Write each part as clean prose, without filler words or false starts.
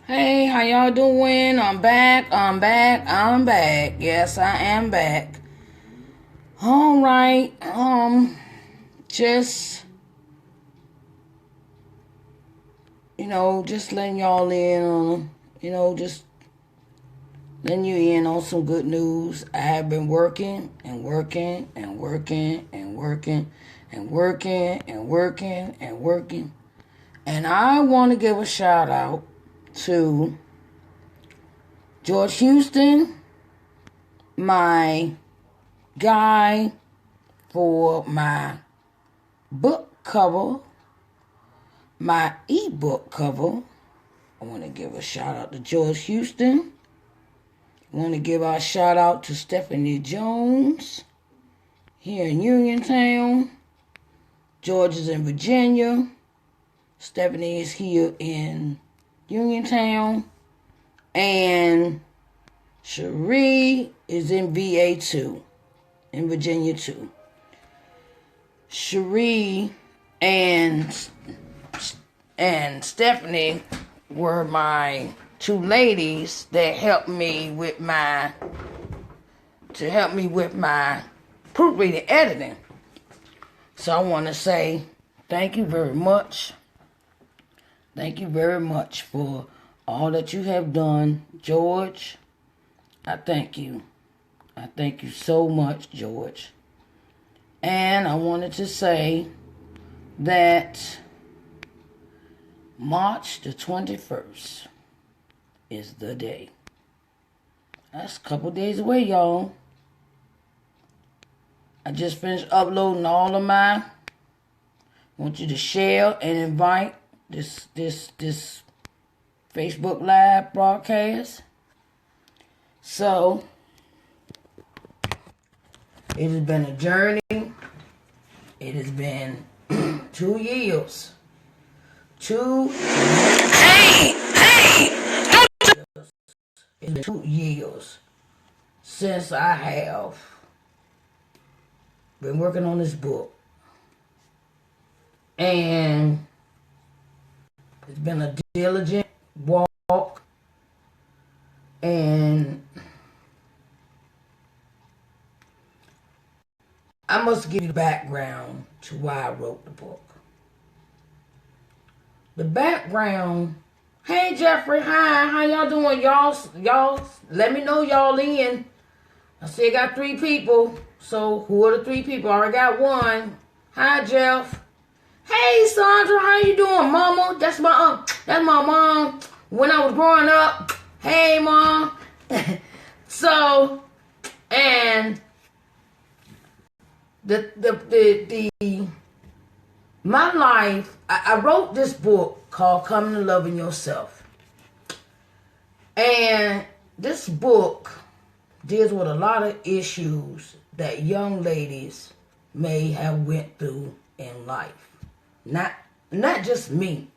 Hey, how y'all doing? I'm back. Yes, I am back. All right. Just just letting y'all in on, just letting you in on some good news. I have been working and working and working and working and working and working and working. And I want to give a shout out to George Houston, my guy for my book cover, my ebook cover. I want to give a shout out to George Houston. I want to give a shout out to Stephanie Jones here in Uniontown. George is in Virginia. Stephanie is here in Uniontown. And Cherie is in VA too, in Virginia too. Cherie and Stephanie were my two ladies that helped me with my proofreading editing. So I want to say thank you very much. Thank you very much for all that you have done, George. I thank you. I thank you so much, George. And I wanted to say that March the 21st is the day. That's a couple days away, y'all. I just finished uploading all of mine. I want you to share and invite this Facebook Live broadcast. So, it has been a journey. It has been 2 years. It's been 2 years since I have been working on this book. And it's been a diligent walk. And I must give you the background to why I wrote the book. The background. Hey Jeffrey, hi, how y'all doing? Y'all, let me know y'all in. I see I got 3 people. So who are the 3 people? I already got 1. Hi Jeff. Hey Sandra, how you doing, Mama? That's my mom. When I was growing up. Hey Mom. So, and my life, I wrote this book called Coming to Loving Yourself. And this book deals with a lot of issues that young ladies may have went through in life. Not just me.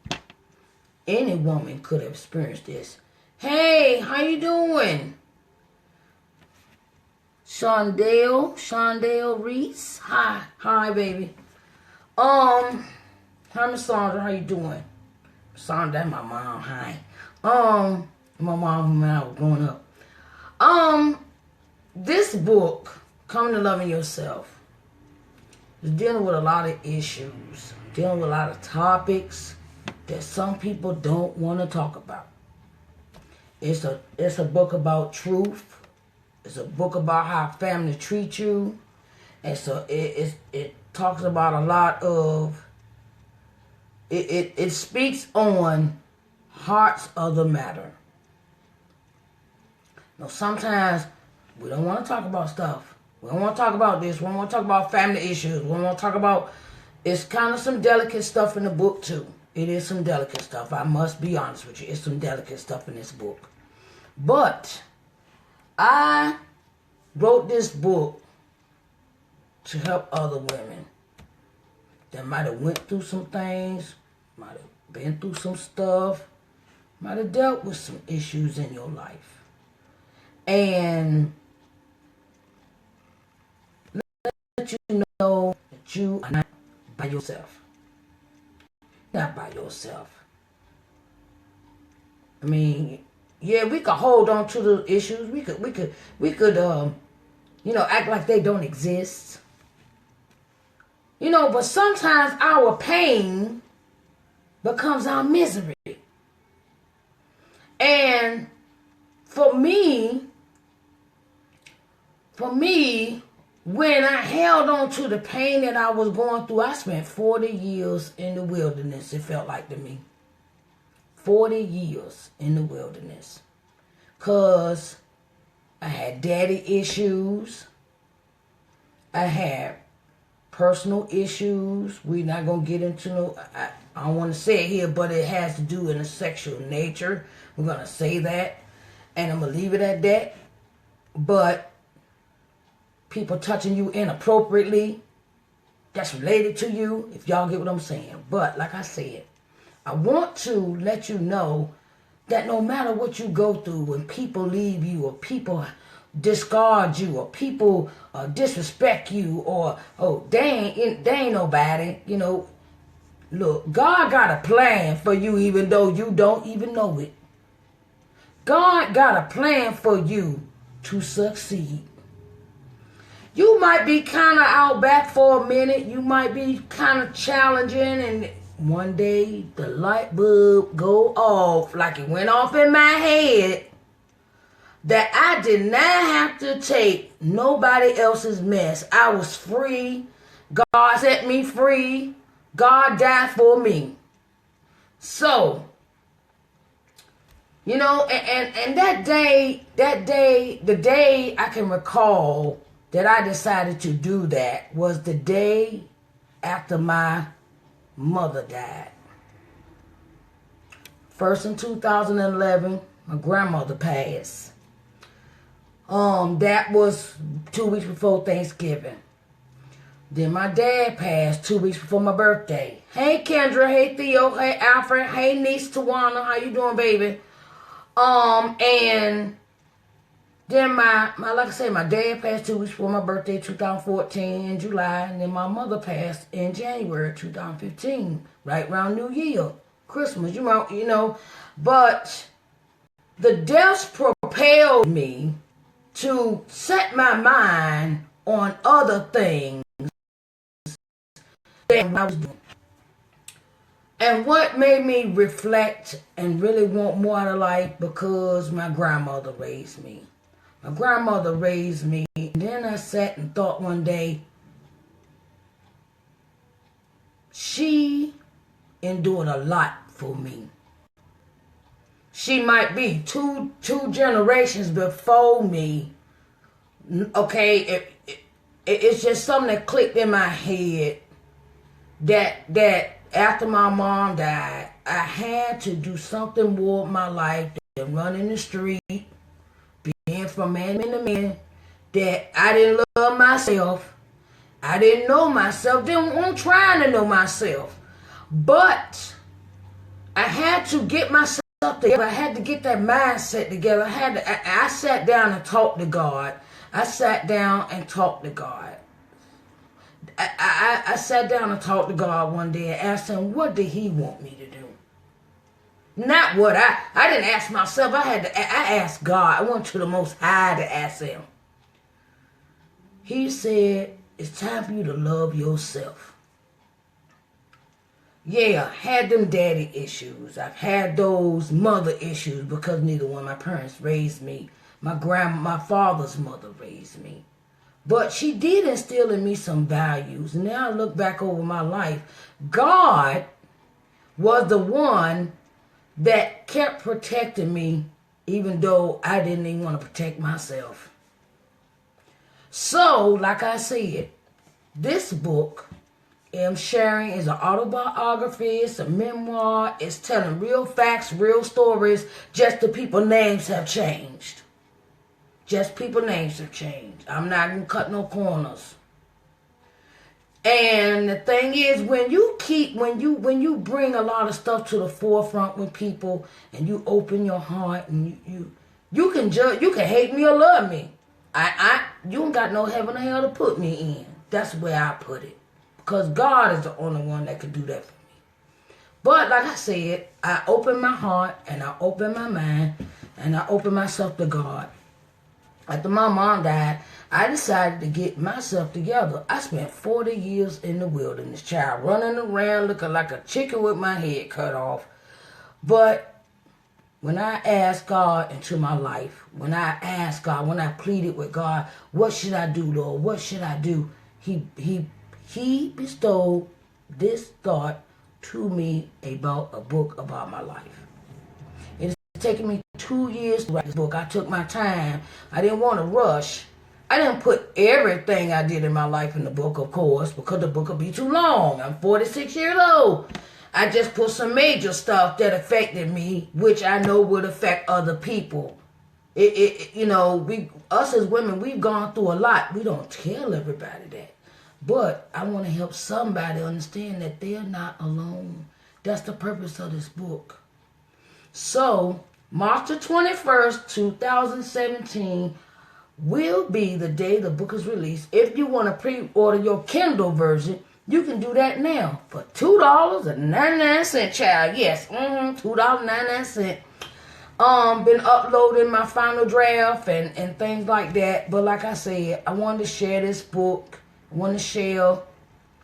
Any woman could have experienced this. Hey, how you doing? Shondale Reese. Hi, baby. Hi, Miss Sandra. How you doing? Sandra, that's my mom. Hi. My mom when I was growing up. This book, Coming to Loving Yourself, is dealing with a lot of issues, dealing with a lot of topics that some people don't want to talk about. It's a book about truth. It's a book about how family treats you. And so it talks about a lot of, it speaks on hearts of the matter. Now, sometimes we don't want to talk about stuff. We don't want to talk about this. We don't want to talk about family issues. We don't want to talk about, it's kind of some delicate stuff in the book too. It is some delicate stuff. I must be honest with you. It's some delicate stuff in this book. But I wrote this book to help other women that might have went through some things, might have been through some stuff, might have dealt with some issues in your life. And let you know that you are not by yourself. Not by yourself. I mean, yeah, we could hold on to the issues. We could act like they don't exist. But sometimes our pain becomes our misery. And for me, when I held on to the pain that I was going through, I spent 40 years in the wilderness, it felt like to me. 40 years in the wilderness. Because I had daddy issues. I had personal issues. We're not going to get into no... I don't want to say it here, but it has to do in a sexual nature. We're going to say that. And I'm going to leave it at that. But people touching you inappropriately, that's related to you, if y'all get what I'm saying. But like I said, I want to let you know that no matter what you go through, when people leave you or people discard you or people disrespect you or, oh, they ain't nobody, look, God got a plan for you even though you don't even know it. God got a plan for you to succeed. You might be kind of out back for a minute. You might be kind of challenging, and one day the light bulb go off like it went off in my head that I did not have to take nobody else's mess. I was free. God set me free. God died for me. So, and that day, the day I can recall that I decided to do that was the day after my mother died. First in 2011, my grandmother passed. That was 2 weeks before Thanksgiving. Then my dad passed 2 weeks before my birthday. Hey Kendra, hey Theo, hey Alfred, hey niece Tawana, how you doing, baby? And then my like I said, my dad passed 2 weeks before my birthday, 2014 in July, and then my mother passed in January 2015, right around New Year, Christmas, But the deaths propelled me to set my mind on other things that I was doing. And what made me reflect and really want more out of life, because my grandmother raised me. My grandmother raised me. And then I sat and thought one day, she endured a lot for me. She might be two generations before me. Okay, it's just something that clicked in my head that after my mom died, I had to do something more with my life than running the street, being from man to man, that I didn't love myself. I didn't know myself. I'm trying to know myself. But I had to get myself together. I had to get that mindset together. I sat down and talked to God. I sat down and talked to God. I sat down and talked to God one day and asked him, what did he want me to do? Not what I didn't ask myself. I asked God. I went to the Most High to ask him. He said, it's time for you to love yourself. Yeah, I had them daddy issues. I've had those mother issues because neither one of my parents raised me. My father's mother raised me. But she did instill in me some values. And now I look back over my life. God was the one that kept protecting me, even though I didn't even want to protect myself. So, like I said, this book I'm sharing is an autobiography, it's a memoir, it's telling real facts, real stories, just the people's names have changed. Just people's names have changed. I'm not going to cut no corners. And the thing is, when you bring a lot of stuff to the forefront with people, and you open your heart, and you can judge, you can hate me or love me. You ain't got no heaven or hell to put me in. That's where I put it. Because God is the only one that can do that for me. But like I said, I opened my heart and I opened my mind and I opened myself to God. After my mom died, I decided to get myself together. I spent 40 years in the wilderness, child, running around looking like a chicken with my head cut off. But when I asked God into my life, when I pleaded with God, what should I do, Lord? What should I do? He bestowed this thought to me about a book about my life. It's taken me 2 years to write this book. I took my time. I didn't want to rush. I didn't put everything I did in my life in the book, of course, because the book would be too long. I'm 46 years old. I just put some major stuff that affected me, which I know would affect other people. Us as women, we've gone through a lot. We don't tell everybody that. But I want to help somebody understand that they're not alone. That's the purpose of this book. So, March the 21st, 2017 will be the day the book is released. If you want to pre-order your Kindle version, you can do that now for $2.99, child. Yes, $2.99. Been uploading my final draft and things like that. But like I said, I wanted to share this book. I want to share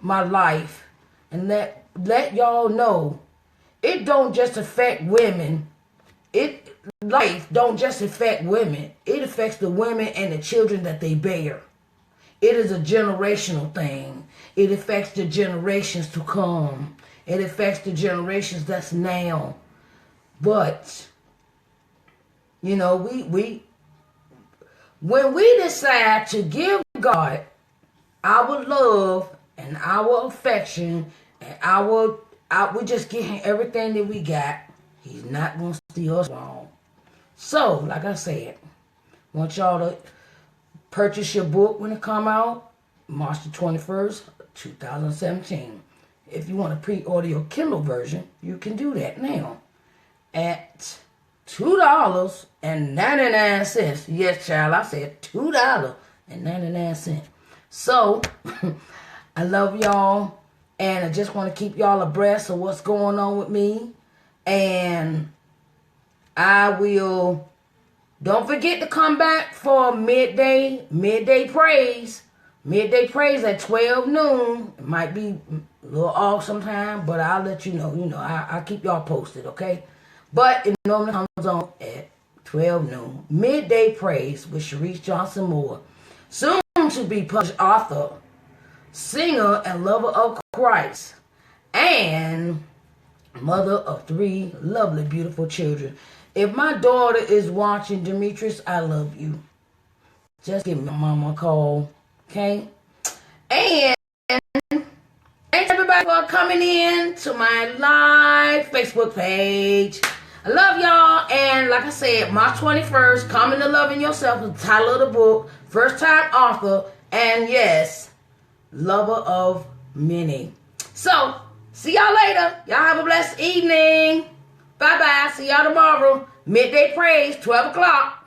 my life and let y'all know it don't just affect women. Life don't just affect women. It affects the women and the children that they bear. It is a generational thing. It affects the generations to come. It affects the generations that's now. But we when we decide to give God our love and our affection and we just give him everything that we got, he's not going to steer us wrong. So, like I said, I want y'all to purchase your book when it come out, March the 21st, 2017. If you want to pre-order your Kindle version, you can do that now at $2.99. Yes, child, I said $2.99. So, I love y'all, and I just want to keep y'all abreast of what's going on with me. And don't forget to come back for midday praise. Midday praise at 12 noon. It might be a little off sometime, but I'll let you know. I'll keep y'all posted, okay? But it normally comes on at 12 noon. Midday praise with Sharice Johnson Moore. Soon to be published author, singer, and lover of Christ, and mother of 3 lovely, beautiful children. If my daughter is watching, Demetrius, I love you. Just give my mama a call, okay? And thanks everybody for coming in to my live Facebook page. I love y'all, and like I said, March 21st, Coming to Loving Yourself is the title of the book. First time author, and yes, lover of many. So, see y'all later. Y'all have a blessed evening. Bye-bye. See y'all tomorrow. Midday praise, 12 o'clock.